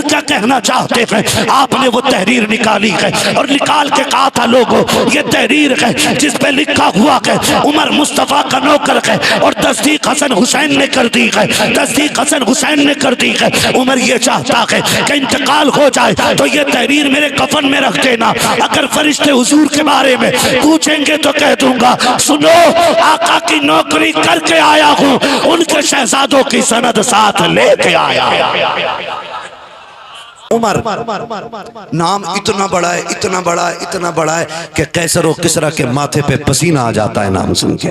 क्या कहना चाहते हैं। आपने वो तहरीर निकाली है और निकाल के कहा था लोगों ये तहरीर है जिस पे लिखा हुआ है उमर मुस्तफा का नौकर है और तस्दीक हसन हुसैन ने कर दी है, तस्दीक हसन हुसैन ने कर दी है। उमर ये चाहता है कि इंतकाल हो जाए तो ये तहरीर मेरे कफन में रख देना, अगर फरिश्ते हुजूर के बारे में पूछेंगे तो कह दूंगा सुनो आका की नौकरी करके आया हूं, उनके शहजादों की सनद साथ लेके आया। उमर नाम इतना बड़ा है, इतना बड़ा है, इतना बड़ा है कि कैसर और किसरा के माथे पे पसीना आ जाता है नाम सुन के।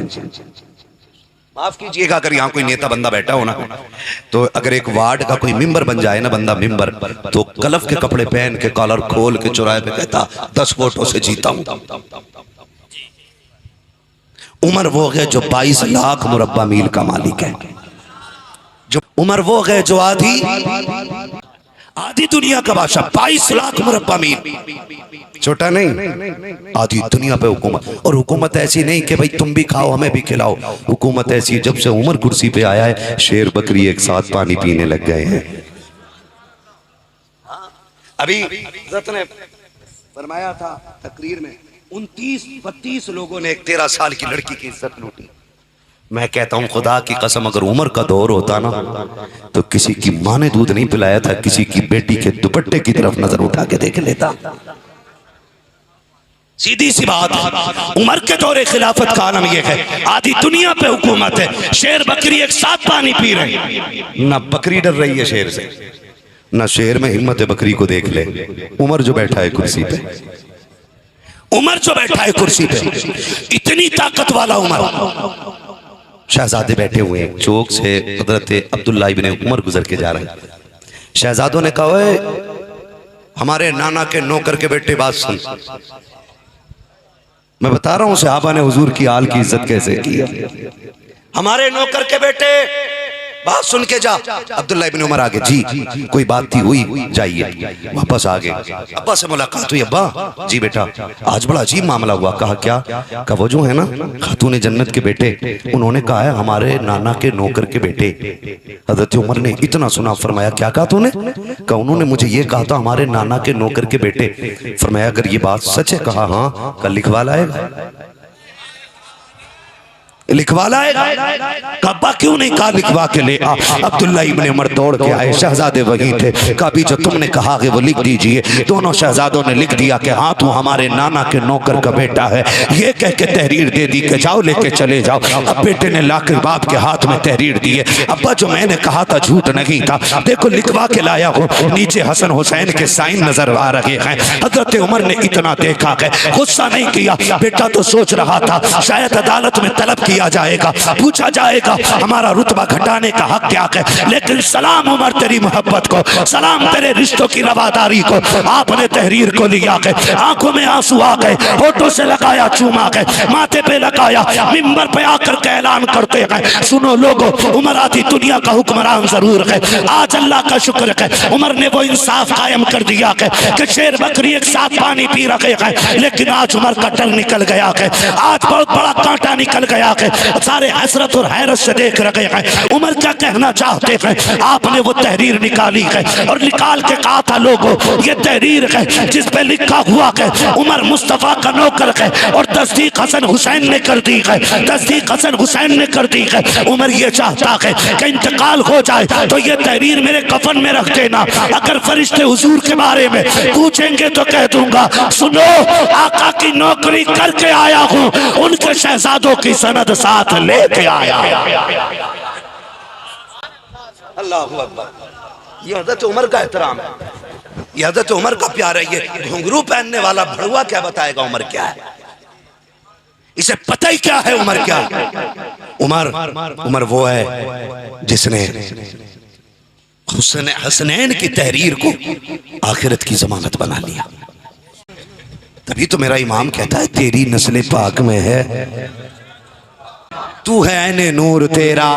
माफ कीजिएगा अगर यहाँ कोई नेता बंदा बैठा हो ना, तो अगर एक वार्ड का कोई मेंबर बन जाए ना बंदा मेंबर, तो कलफ के कपड़े पहन के कॉलर खोल के चौराहे पे कहता 10 वोटों से जीता हूं। उमर वो है जो 22 लाख मुरब्बा मील का मालिक है। जो उमर वो है जो आधी दुनिया का बादशाह, 22 लाख मुरब्बा मील, छोटा नहीं, आधी दुनिया पे हुकूमत। और हुकूमत ऐसी नहीं कि भाई तुम भी खाओ हमें भी खिलाओ, हुकूमत ऐसी जब से उमर कुर्सी पे आया है शेर बकरी एक साथ पानी पीने लग गए हैं। अभी हज़रत ने फरमाया था तकरीर में 29-32 लोगों ने एक 13 साल की लड़की की इज्जत लूटी। मैं कहता हूं खुदा की कसम अगर उमर का दौर होता ना तो किसी की मां ने दूध नहीं पिलाया था, किसी की बेटी के दुपट्टे की तरफ नजर उठा के देख लेता। सीधी सी बात है, उमर के दौरे खिलाफत का आलम यह है आधी दुनिया पे हुकूमत है, शेर बकरी एक साथ पानी पी रहे, ना बकरी डर रही है शेर से, ना शेर में हिम्मत है बकरी को देख ले। उमर जो बैठा है कुर्सी पे, उमर जो बैठा है कुर्सी पे, इतनी ताकत वाला उमर। शहजादे बैठे हुए हैं, चौक से हजरत अब्दुल्ला इब्ने उमर गुजर के जा रहे हैं। शहजादों ने कहा हमारे नाना के नौकर के बेटे बात सुन। मैं बता रहा हूं सहाबा ने हुजूर की आल की इज्जत कैसे की है। हमारे नौकर के बेटे बात सुन के जा। अब्दुल्ला इब्ने उमर आगे जी कोई बात थी हुई जाइए, वापस आ गए। अब्बा से मुलाकात हुई, अब्बा जी बेटा आज बड़ा अजीब मामला हुआ। कहा क्या? कहा वो जो है ना खातून जन्नत के बेटे, उन्होंने कहा है हमारे नाना के नौकर के बेटे। हजरत उमर ने इतना सुना, फरमाया क्या कहा तूने? कहा उन्होंने मुझे ये कहा था हमारे नाना के नौकर के बेटे। फरमाया अगर ये बात सच है? कहा हाँ। कल लिखवा लाएगा, लिखवा लाएगा। कब्बा क्यों नहीं कहा लिखवा के ले आ। अब्दुल्ला इब्ने उमर दौड़ के आए, शहजादे वही थे। कभी जो तुमने कहा कि वो लिख दीजिए। दोनों शहजादों ने लिख दिया कि हाँ तू हमारे नाना के नौकर का बेटा है। ये कह के तहरीर दे दी कि जाओ लेके चले जाओ। अब बेटे ने लाकर बाप के हाथ में तहरीर दी है। अब्बा जो मैंने कहा था झूठ नहीं था, देखो लिखवा के लाया हूँ। नीचे हसन हुसैन के साइन नजर आ रहे हैं। हजरत उमर ने इतना देखा है, गुस्सा नहीं किया। बेटा तो सोच रहा था शायद अदालत में तलब किया जाएगा, पूछा जाएगा हमारा रुतबा घटाने का हक क्या है। लेकिन सलाम उमर तेरी मोहब्बत को, सलाम तेरे रिश्तों की रवादारी को। आपने तहरीर को लिया है, आंखों में आंसू आ गए, होठों से लगाया चूमा गए, माथे पे लगाया, मिंबर पे आकर के ऐलान करते हैं सुनो लोगों उमर आधी दुनिया का हुक्मरान जरूर है। आज अल्लाह का शुक्र है उमर ने वो इंसाफ कायम कर दिया है कि शेर बकरी एक साथ पानी पी रहे हैं। लेकिन आज उमर का डर निकल गया है, आज बहुत बड़ा कांटा निकल गया है। सारे हसरत और हैरत से देख रहे हैं उमर क्या कहना चाहते हैं। आपने वो तहरीर निकाली है और निकाल के कहा था लोगों ये तहरीर है जिस पे लिखा हुआ है उमर मुस्तफा का नौकर है और तस्दीक हसन हुसैन ने कर दी है, तस्दीक हसन हुसैन ने कर दी है। उमर ये चाहता है कि इंतकाल हो जाए तो ये तहरीर मेरे कफन में रख देना, अगर फरिश्ते हुजूर के बारे में पूछेंगे तो कह दूंगा सुनो आका की नौकरी करके आया हूं, उनके शहजादों की सनद साथ लेके आया। अल्लाहू अकबर। ये हज़रत उमर का एहतराम है, ये हज़रत उमर का प्यार है। ये घुंघरू पहनने वाला भड़ुआ क्या बताएगा उमर क्या है? इसे पता ही क्या है उमर क्या है। उमर वो है जिसने हसनैन की तहरीर को आखिरत की जमानत बना लिया। तभी तो मेरा इमाम कहता है तेरी नस्ल पाक में है, तू है ऐने नूर तेरा।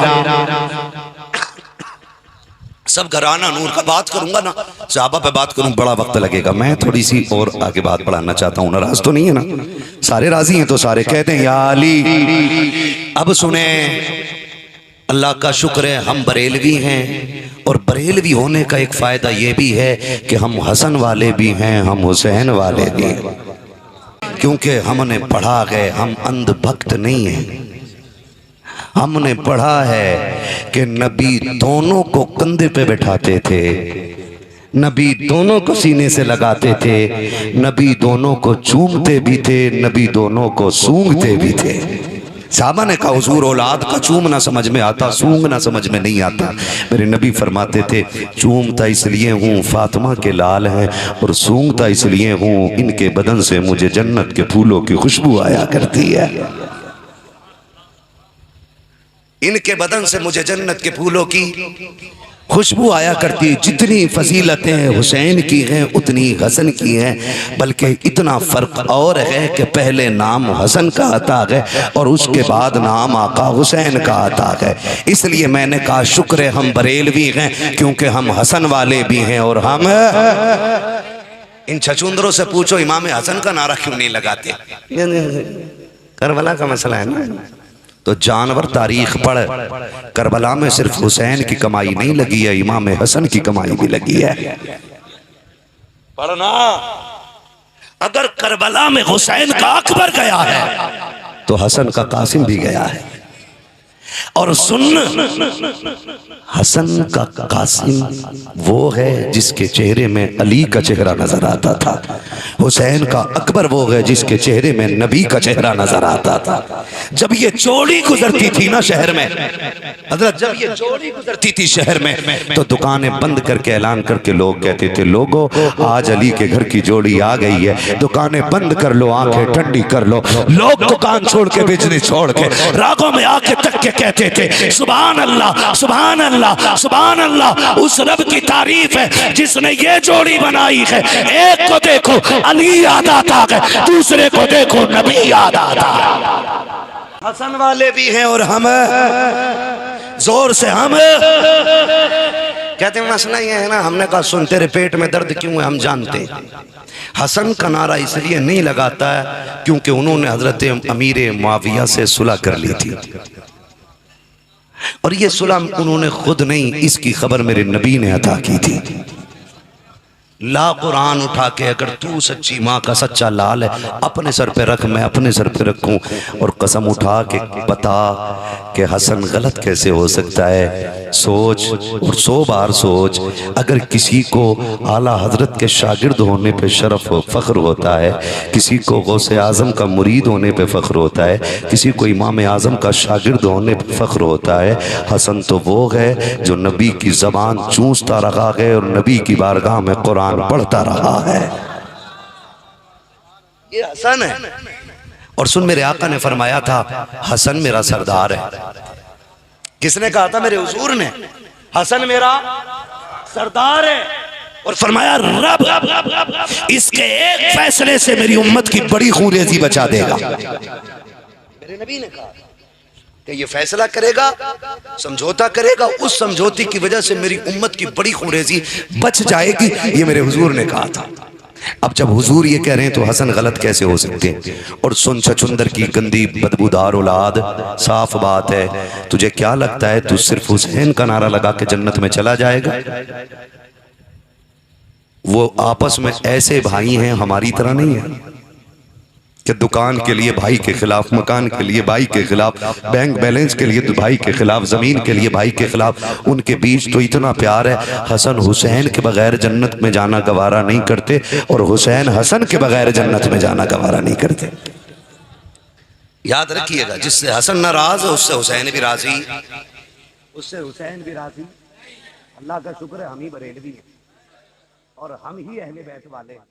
सब घराना नूर का बात करूंगा ना, सहाबा पे बात करूं बड़ा वक्त लगेगा। मैं थोड़ी सी और आगे बात बढ़ाना चाहता हूं। नाराज तो नहीं है ना? सारे राजी हैं तो सारे कहते हैं या अली। अब सुने अल्लाह का शुक्र है हम बरेलवी हैं, और बरेलवी होने का एक फ़ायदा ये भी है कि हम हसन वाले भी हैं, हम हुसैन वाले भी हैं, क्योंकि हमने पढ़ा है, हम अंधभक्त नहीं हैं। हमने पढ़ा है कि नबी दोनों को कंधे पे बैठाते थे, नबी दोनों को सीने से लगाते थे, नबी दोनों को चूमते भी थे, नबी दोनों को सूंघते भी थे। साहबा ने कहा हुजूर औलाद का चूमना समझ में आता, सूंघना समझ में नहीं आता। मेरे नबी फरमाते थे चूमता इसलिए हूँ फातिमा के लाल हैं, और सूंघता इसलिए हूँ इनके बदन से मुझे जन्नत के फूलों की खुशबू आया करती है, इनके बदन से मुझे जन्नत के फूलों की खुशबू आया करती है। जितनी फजीलतें हुसैन की हैं उतनी हसन की हैं, बल्कि इतना फ़र्क और है कि पहले नाम हसन का आता है और उसके बाद नाम आका हुसैन का आता है। इसलिए मैंने कहा शुक्र है हम बरेलवी हैं, क्योंकि हम हसन वाले भी हैं। और हम इन छछूंदरों से पूछो इमाम हसन का नारा क्यों नहीं लगाते, करबला का मसला है ना। तो जानवर तारीख पढ़, करबला में सिर्फ हुसैन की कमाई नहीं लगी है, इमाम हसन की कमाई भी लगी है। पढ़ना, अगर करबला में हुसैन का अकबर गया है तो हसन का कासिम भी गया है। और सुन, हसन का कासिम वो है जिसके चेहरे में अली का चेहरा नजर आता था, हुसैन का अकबर वो है जिसके चेहरे में नबी का चेहरा नजर आता था। जब ये जोड़ी गुजरती थी ना शहर में, हजरत जब ये जोड़ी गुजरती थी शहर में, तो दुकानें बंद करके ऐलान करके लोग कहते थे लोगों आज अली के घर की जोड़ी आ गई है, दुकानें बंद कर लो, आंखें ठंडी कर लो। लोग दुकान छोड़ के बिजली छोड़ के रागों में आके तक के कहते थे सुभान अल्लाह सुभान अल्लाह सुभान अल्लाह, उस रब की तारीफ है जिसने ये जोड़ी बनाई है। एक को देखो अली याद आता है, दूसरे को देखो नबी याद आता है। हसन वाले भी हैं और हम जोर से हम कहते हैं मसला ये है ना। हमने कहा सुन तेरे पेट में दर्द क्यों है हम जानते हैं। हसन का नारा इसलिए नहीं लगाता है क्योंकि उन्होंने हजरत अमीर मुआविया से सुलह कर ली थी, और ये सुलह उन्होंने खुद नहीं, इसकी खबर मेरे नबी ने अता की थी। ला कुरान उठा के अगर तू सच्ची माँ का सच्चा लाल है अपने सर पे रख, मैं अपने सर पे रखूं, और कसम उठा के बता कि हसन गलत कैसे हो सकता है। सोच और 100 बार सोच, अगर किसी को आला हजरत के शागिर्द होने पे शरफ फ़ख्र होता है, किसी को गौसे आज़म का मुरीद होने पे फ़ख्र होता है, किसी को इमाम आज़म का शागिर्द होने पे फ़ख्र होता है, हसन तो वो है जो नबी की ज़बान चूसता रहा है और नबी की बारगाह में कुरान पढ़ता रहा है। ये हसन है। और सुन, मेरे आका ने फरमाया था हसन मेरा सरदार है। किसने कहा था? मेरे हुजूर ने। हसन मेरा सरदार है। और फरमाया रब इसके एक फैसले से मेरी उम्मत की बड़ी खूरेजी बचा देगा। मेरे नबी ने कहा कि ये फैसला करेगा, समझौता करेगा, उस समझौते की वजह से मेरी उम्मत की बड़ी खूरेजी बच जाएगी। ये मेरे हुजूर ने कहा था। अब जब हुजूर ये कह रहे हैं तो हसन गलत कैसे हो सकते हैं? और सुन छछुंदर की गंदी बदबूदार औलाद, साफ बात है, तुझे क्या लगता है तू सिर्फ हुसैन का नारा लगा के जन्नत में चला जाएगा? वो आपस में ऐसे भाई हैं, हमारी तरह नहीं है कि दुकान के लिए भाई के खिलाफ, मकान के लिए भाई के खिलाफ, बैंक बैलेंस के लिए तो भाई के खिलाफ, जमीन के लिए भाई के खिलाफ। उनके बीच तो इतना प्यार है, हसन हुसैन के बगैर जन्नत में जाना गवारा नहीं करते, और हुसैन हसन के बगैर जन्नत में जाना गवारा नहीं करते। याद रखिएगा, जिससे हसन नाराज है उससे हुसैन भी राजी, उससे हुसैन भी राजी। अल्लाह का शुक्र है हम ही बरेलवी हैं और हम ही अहले बैत वाले हैं।